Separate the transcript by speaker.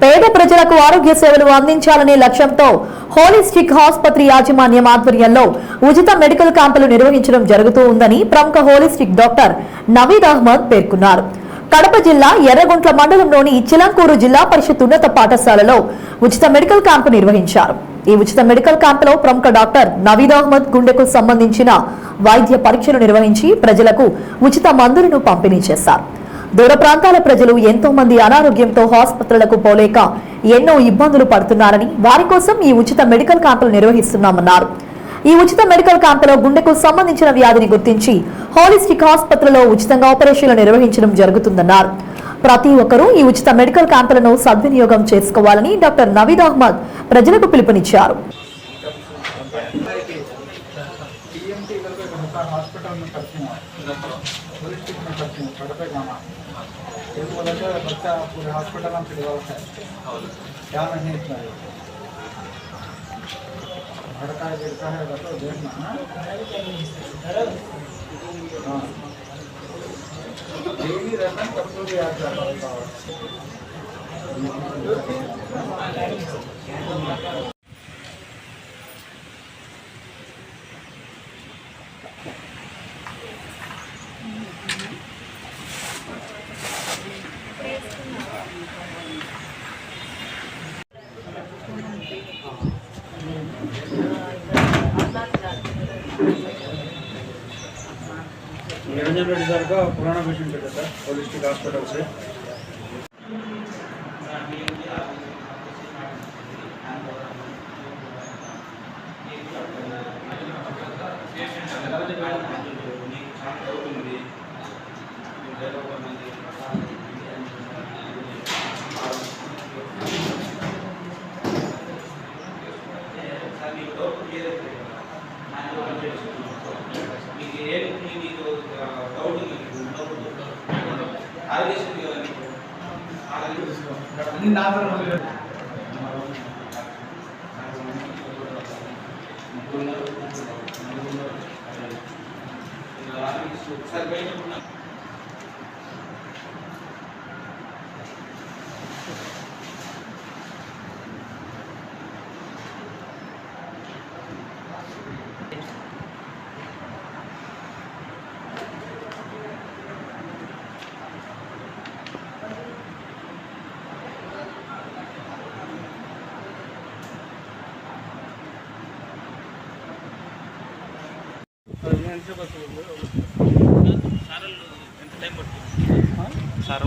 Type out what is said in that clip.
Speaker 1: పేద ప్రజలకు ఆరోగ్య సేవలు అందించాలనే లక్ష్యంతో హోలిస్టిక్ ఆసుపత్రి యాజమాన్యం ఆధ్వర్యంలో ఉచిత మెడికల్ క్యాంపులు నిర్వహించడం జరుగుతూ ఉందని ప్రముఖ హోలిస్టిక్ డాక్టర్ నవీద్ అహ్మద్ పేర్కొన్నారు. కడప జిల్లా ఎర్రగుంట్ల మండలంలోని చిలంకూరు జిల్లా పరిషత్ ఉన్నత పాఠశాలలో ఉచిత మెడికల్ క్యాంపు నిర్వహించారు. ఈ ఉచిత మెడికల్ క్యాంపులో ప్రముఖ డాక్టర్ నవీద్ అహ్మద్ గుండెకు సంబంధించిన వైద్య పరీక్షలు నిర్వహించి ప్రజలకు ఉచిత మందులను పంపిణీ చేశారు. దూర ప్రాంతాల ప్రజలు ఎంతో మంది అనారోగ్యంతో ఆసుపత్రులకు పోలేక ఎన్నో ఇబ్బందులు పడుతున్నారని, వారి కోసం ఈ ఉచిత మెడికల్ క్యాంపులు నిర్వహిస్తున్నామన్నారు. ఈ ఉచిత మెడికల్ క్యాంపులో గుండెకు సంబంధించిన వ్యాధిని గుర్తించి హోలిస్టిక్ ఆసుపత్రిలో ఉచితంగా ఆపరేషన్లు నిర్వహించడం జరుగుతుందన్నారు. ప్రతి ఒక్కరూ ఈ ఉచిత మెడికల్ క్యాంపులను సద్వినియోగం చేసుకోవాలని డాక్టర్ నవీద్ అహ్మద్ ప్రజలకు పిలుపునిచ్చారు.
Speaker 2: डेली रहना तब तो भी याद रहता निरंजन रेड्डी सर का पुराना पेशेंट है सर, होलिस्टिक हॉस्पिटल से। सार